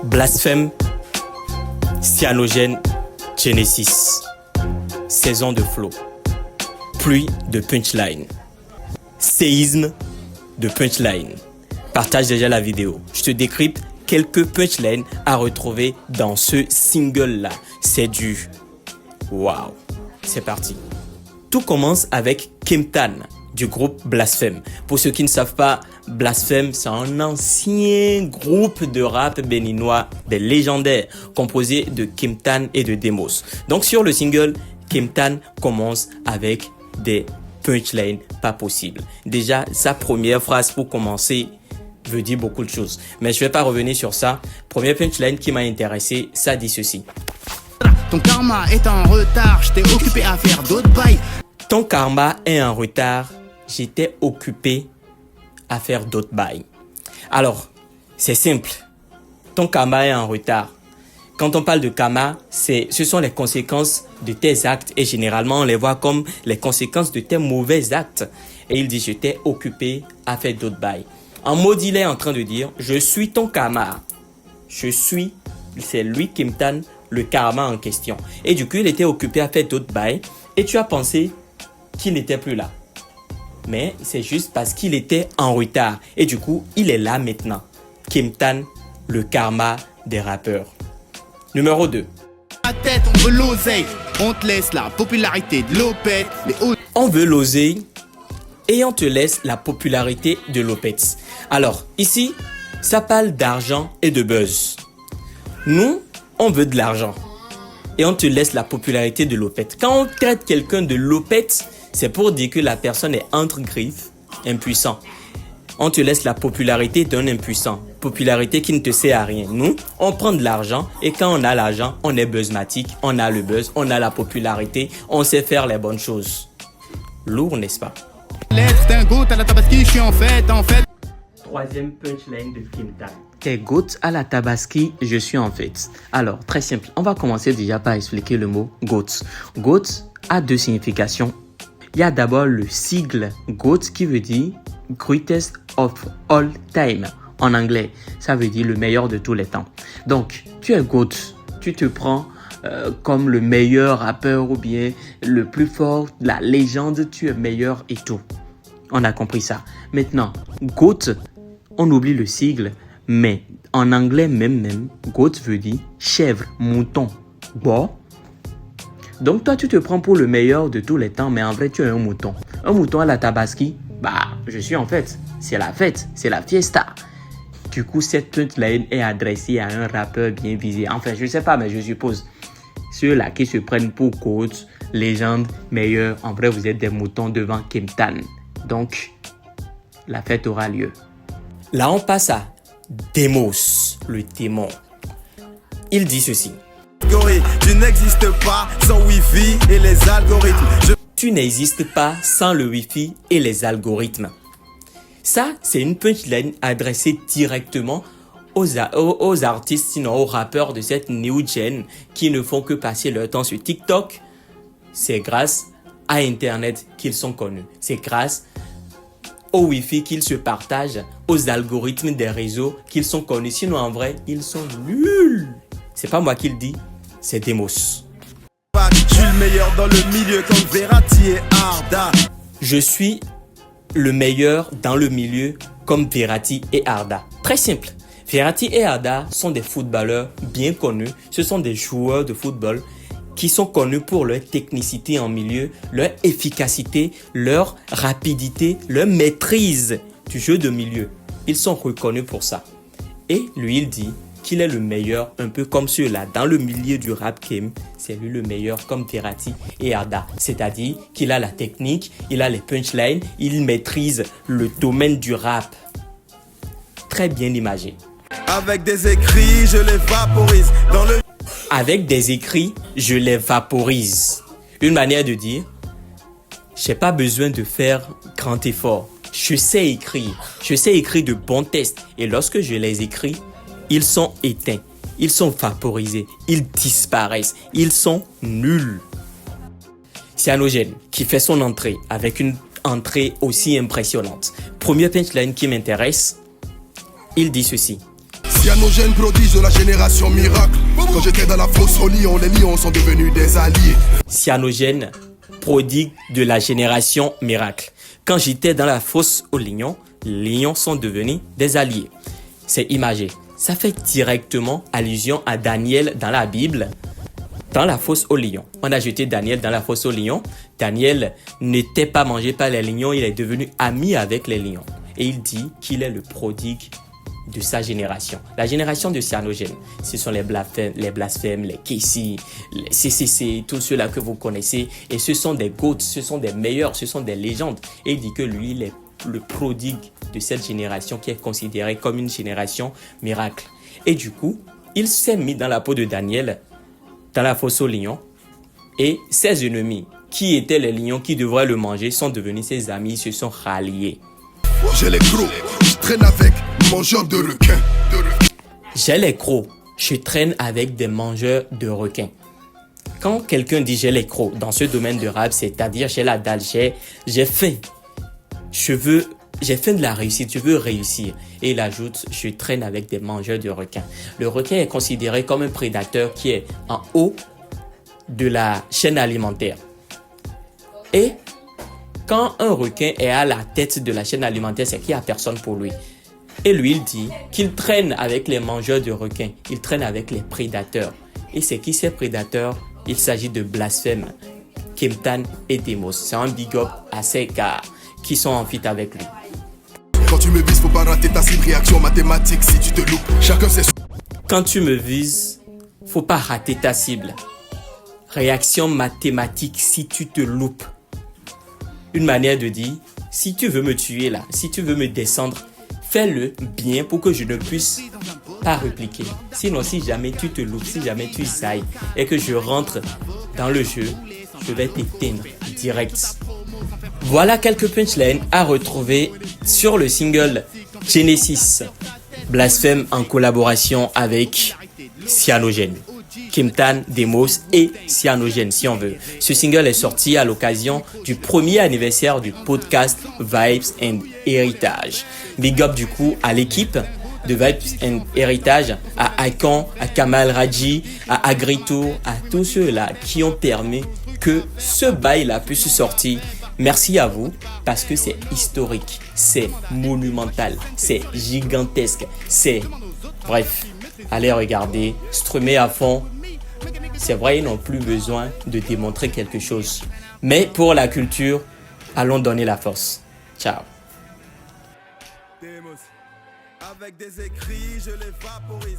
Blasphème, cyanogène, Genesis. Saison de flow. Pluie de punchline. Séisme de punchline. Partage déjà la vidéo. Je te décrypte quelques punchlines à retrouver dans ce single-là. C'est du waouh. C'est parti. Tout commence avec Kemptan du groupe Blasphème. Pour ceux qui ne savent pas, Blasphème, c'est un ancien groupe de rap béninois, des légendaires, composé de Kemptan et de Demos. Donc sur le single, Kemptan commence avec des punchlines pas possibles. Déjà, sa première phrase pour commencer veut dire beaucoup de choses. Mais je vais pas revenir sur ça. Première punchline qui m'a intéressé, ça dit ceci. Ton karma est en retard, j'étais occupé à faire d'autres bails. Ton karma est en retard, j'étais occupé à faire d'autres bails. Alors, c'est simple. Ton karma est en retard. Quand on parle de karma, ce sont les conséquences de tes actes et généralement on les voit comme les conséquences de tes mauvais actes. Et il dit, j'étais occupé à faire d'autres bails. En mode, il est en train de dire, je suis ton karma. C'est lui Kemptan, le karma en question. Et du coup, il était occupé à faire d'autres bails et tu as pensé qu'il n'était plus là. Mais c'est juste parce qu'il était en retard. Et du coup, il est là maintenant. Kemptan, le karma des rappeurs. Numéro 2. À tête, on veut l'oseille, on te laisse la popularité de l'opette. On veut l'oseille et on te laisse la popularité de l'opette. Alors, ici, ça parle d'argent et de buzz. Nous, on veut de l'argent et on te laisse la popularité de l'opette. Quand on traite quelqu'un de l'opette, c'est pour dire que la personne est entre griffes, impuissant. On te laisse la popularité d'un impuissant. Popularité qui ne te sert à rien. Nous, on prend de l'argent et quand on a l'argent, on est buzzmatique, on a le buzz, on a la popularité, on sait faire les bonnes choses. Lourd, n'est-ce pas? Lettre d'un goût à la tabaski, je suis en fait. Troisième punchline de Kemptan. T'es goat à la tabaski, je suis en fait. Alors, très simple. On va commencer déjà par expliquer le mot goat. Goat a deux significations. Il y a d'abord le sigle GOAT qui veut dire Greatest of All Time. En anglais, ça veut dire le meilleur de tous les temps. Donc, tu es GOAT. Tu te prends comme le meilleur rappeur ou bien le plus fort, la légende, tu es meilleur et tout. On a compris ça. Maintenant, GOAT, on oublie le sigle, mais en anglais même, GOAT veut dire chèvre, mouton. Bon. Donc toi, tu te prends pour le meilleur de tous les temps, mais en vrai, tu es un mouton. Un mouton à la tabaski, je suis en fête. C'est la fête, c'est la fiesta. Du coup, cette punchline est adressée à un rappeur bien visé. Enfin, je ne sais pas, mais je suppose. Ceux-là qui se prennent pour coach, légende, meilleur, en vrai, vous êtes des moutons devant Kemptan. Donc, la fête aura lieu. Là, on passe à Demos, le démon. Il dit ceci. Tu n'existes pas sans Wi-Fi et les algorithmes. Tu n'existes pas sans le Wi-Fi et les algorithmes. Ça, c'est une punchline adressée directement aux artistes, sinon aux rappeurs de cette new gen qui ne font que passer leur temps sur TikTok. C'est grâce à Internet qu'ils sont connus. C'est grâce au Wi-Fi qu'ils se partagent, aux algorithmes des réseaux qu'ils sont connus. Sinon, en vrai, ils sont nuls. C'est pas moi qui le dis, c'est Demos. Je suis le meilleur dans le milieu comme Verratti et Arda. Je suis le meilleur dans le milieu comme Verratti et Arda. Très simple. Verratti et Arda sont des footballeurs bien connus. Ce sont des joueurs de football qui sont connus pour leur technicité en milieu, leur efficacité, leur rapidité, leur maîtrise du jeu de milieu. Ils sont reconnus pour ça. Et lui, il dit qu'il est le meilleur, un peu comme ceux-là, dans le milieu du rap game. C'est lui le meilleur comme Verratti et Arda. C'est-à-dire qu'il a la technique, il a les punchlines, il maîtrise le domaine du rap. Très bien imagé. Avec des écrits, je les vaporise. Avec des écrits, je les vaporise. Une manière de dire, j'ai pas besoin de faire grand effort. Je sais écrire de bons textes. Et lorsque je les écris, ils sont éteints, ils sont vaporisés, ils disparaissent, ils sont nuls. Cyanogène qui fait son entrée avec une entrée aussi impressionnante. Premier punchline qui m'intéresse, il dit ceci. Cyanogène, prodige de la génération miracle. Quand j'étais dans la fosse au lion, les lions sont devenus des alliés. Cyanogène, prodigue de la génération miracle. Quand j'étais dans la fosse aux lions, les lions sont devenus des alliés. C'est imagé. Ça fait directement allusion à Daniel dans la Bible, dans la fosse aux lions. On a jeté Daniel dans la fosse aux lions. Daniel n'était pas mangé par les lions, il est devenu ami avec les lions. Et il dit qu'il est le prodigue de sa génération. La génération de Cyanogène, ce sont les blasphèmes, les Kessi, les CCC, tous ceux-là que vous connaissez. Et ce sont des goats, ce sont des meilleurs, ce sont des légendes. Et il dit que lui, il est le prodigue de cette génération qui est considérée comme une génération miracle. Et du coup, il s'est mis dans la peau de Daniel, dans la fosse aux lions. Et ses ennemis, qui étaient les lions qui devraient le manger, sont devenus ses amis, ils se sont ralliés. J'ai les crocs, je traîne avec mangeurs de requins. J'ai les crocs, je traîne avec des mangeurs de requins. Quand quelqu'un dit j'ai les crocs dans ce domaine de rap, c'est-à-dire j'ai la dalle, j'ai faim. J'ai faim de la réussite, je veux réussir. Et il ajoute, je traîne avec des mangeurs de requins. Le requin est considéré comme un prédateur qui est en haut de la chaîne alimentaire. Et quand un requin est à la tête de la chaîne alimentaire, c'est qu'il n'y a personne pour lui. Et lui, il dit qu'il traîne avec les mangeurs de requins. Il traîne avec les prédateurs. Et c'est qui ces prédateurs? Il s'agit de Blasphème, Kemtan et Demos. C'est un big up à ces gars qui sont en feat avec lui. Quand tu me vises, faut pas rater ta cible, réaction mathématique si tu te loupes. Chacun sait. Quand tu me vises, faut pas rater ta cible. Réaction mathématique si tu te loupes. Une manière de dire, si tu veux me tuer là, si tu veux me descendre, fais-le bien pour que je ne puisse pas répliquer. Sinon, si jamais tu te loupes, si jamais tu sailles et que je rentre dans le jeu, je vais t'éteindre direct. Voilà quelques punchlines à retrouver sur le single Genesis. Blasphème en collaboration avec Cyanogène. Kemtan, Demos et Cyanogène si on veut. Ce single est sorti à l'occasion du premier anniversaire du podcast Vibes and Heritage. Big up du coup à l'équipe de Vibes and Heritage, à Icon, à Kamal Raji, à Agrito, à tous ceux-là qui ont permis que ce bail-là puisse sortir. Merci à vous parce que c'est historique, c'est monumental, c'est gigantesque, c'est... Bref, allez regarder, streamer à fond. C'est vrai, ils n'ont plus besoin de démontrer quelque chose. Mais pour la culture, allons donner la force. Ciao. Avec des écrits, je les vaporise.